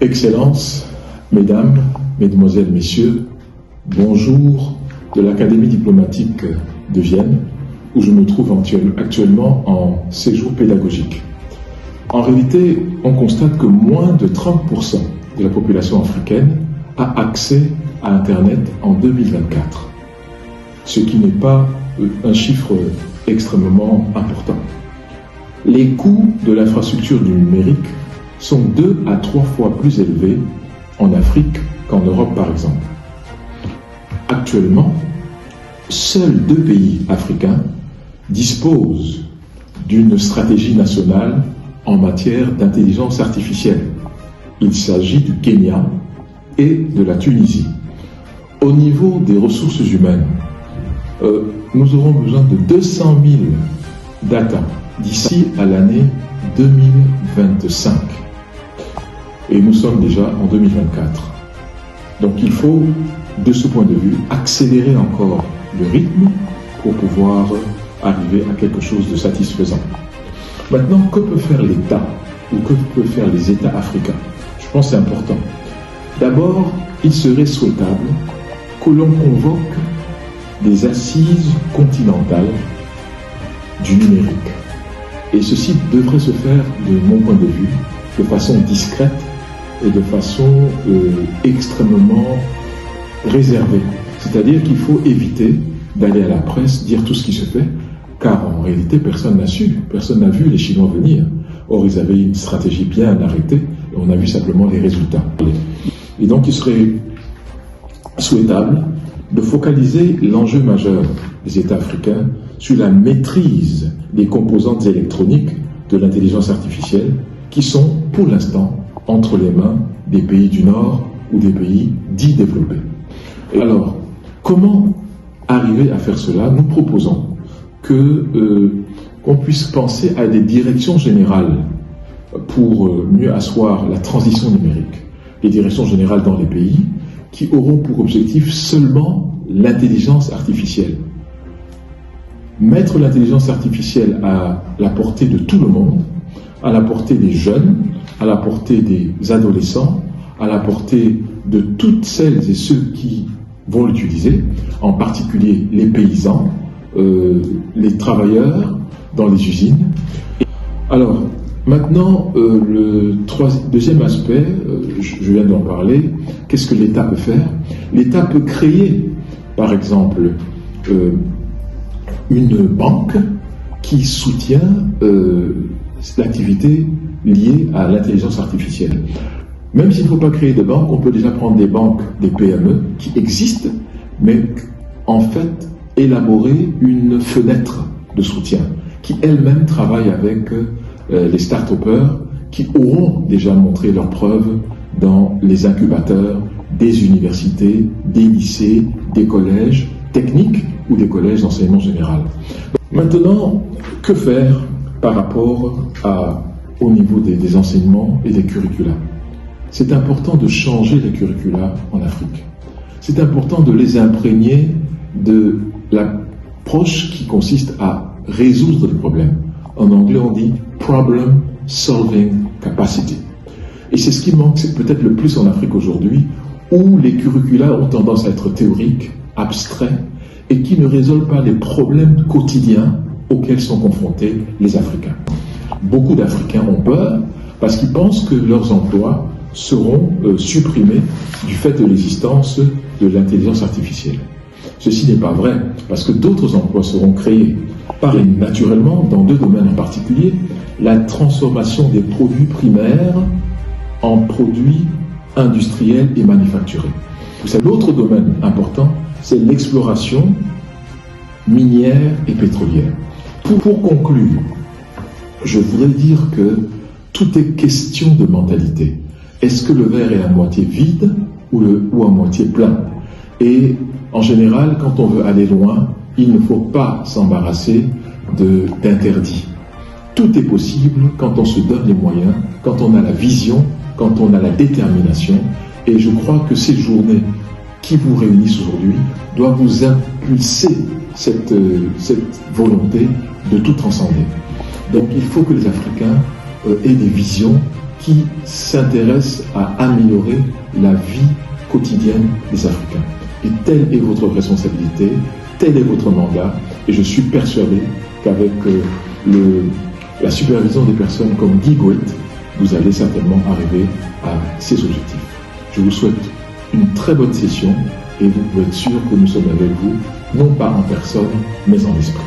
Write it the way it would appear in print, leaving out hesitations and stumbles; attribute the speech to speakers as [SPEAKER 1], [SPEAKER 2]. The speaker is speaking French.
[SPEAKER 1] Excellences, Mesdames, Mesdemoiselles, Messieurs, bonjour de l'Académie diplomatique de Vienne, où je me trouve actuellement en séjour pédagogique. En réalité, on constate que moins de 30% de la population africaine a accès à Internet en 2024, ce qui n'est pas un chiffre extrêmement important. Les coûts de l'infrastructure du numérique sont 2 à 3 fois plus élevés en Afrique qu'en Europe par exemple. Actuellement, seuls 2 pays africains disposent d'une stratégie nationale en matière d'intelligence artificielle. Il s'agit du Kenya et de la Tunisie. Au niveau des ressources humaines, nous aurons besoin de 200 000 data d'ici à l'année 2025. Et nous sommes déjà en 2024. Donc il faut, de ce point de vue, accélérer encore le rythme pour pouvoir arriver à quelque chose de satisfaisant. Maintenant, que peut faire l'État ou que peuvent faire les États africains? Je pense que c'est important. D'abord, il serait souhaitable que l'on convoque des assises continentales du numérique. Et ceci devrait se faire, de mon point de vue, de façon discrète et de façon extrêmement réservée. C'est-à-dire qu'il faut éviter d'aller à la presse dire tout ce qui se fait, car en réalité, personne n'a su, personne n'a vu les Chinois venir. Or, ils avaient une stratégie bien arrêtée, et on a vu simplement les résultats. Et donc, il serait souhaitable de focaliser l'enjeu majeur des États africains sur la maîtrise des composantes électroniques de l'intelligence artificielle qui sont, pour l'instant, entre les mains des pays du Nord ou des pays dits développés. Et alors, comment arriver à faire cela? Nous proposons qu'on puisse penser à des directions générales pour mieux asseoir la transition numérique. Les directions générales dans les pays qui auront pour objectif seulement l'intelligence artificielle. Mettre l'intelligence artificielle à la portée de tout le monde, à la portée des jeunes, à la portée des adolescents, à la portée de toutes celles et ceux qui vont l'utiliser, en particulier les paysans, les travailleurs dans les usines. Alors, maintenant, le deuxième aspect, je viens d'en parler, qu'est-ce que l'État peut faire? L'État peut créer, par exemple, une banque qui soutient l'activité liée à l'intelligence artificielle. Même s'il ne faut pas créer de banque, on peut déjà prendre des banques, des PME qui existent, mais en fait élaborer une fenêtre de soutien qui elle-même travaille avec les start-upers qui auront déjà montré leurs preuves dans les incubateurs des universités, des lycées, des collèges techniques ou des collèges d'enseignement général. Maintenant, que faire par rapport au niveau des enseignements et des curricula? C'est important de changer les curricula en Afrique. C'est important de les imprégner de l'approche qui consiste à résoudre des problèmes. En anglais, on dit « problem solving capacity ». Et c'est ce qui manque, c'est peut-être le plus en Afrique aujourd'hui, où les curricula ont tendance à être théoriques, abstraits, et qui ne résolvent pas les problèmes quotidiens auxquels sont confrontés les Africains. Beaucoup d'Africains ont peur parce qu'ils pensent que leurs emplois seront supprimés du fait de l'existence de l'intelligence artificielle. Ceci n'est pas vrai, parce que d'autres emplois seront créés. Et naturellement, dans 2 domaines en particulier, la transformation des produits primaires en produits industriels et manufacturés. L'autre domaine important, c'est l'exploration minière et pétrolière. Pour conclure, je voudrais dire que tout est question de mentalité. Est-ce que le verre est à moitié vide ou à moitié plein? Et en général, quand on veut aller loin, il ne faut pas s'embarrasser d'interdits. Tout est possible quand on se donne les moyens, quand on a la vision, quand on a la détermination. Et je crois que ces journées qui vous réunissent aujourd'hui doivent vous impulser cette volonté de tout transcender. Donc il faut que les Africains aient des visions qui s'intéresse à améliorer la vie quotidienne des Africains. Et telle est votre responsabilité, tel est votre mandat, et je suis persuadé qu'avec la supervision des personnes comme Guy Goët, vous allez certainement arriver à ces objectifs. Je vous souhaite une très bonne session et vous pouvez être sûr que nous sommes avec vous, non pas en personne, mais en esprit.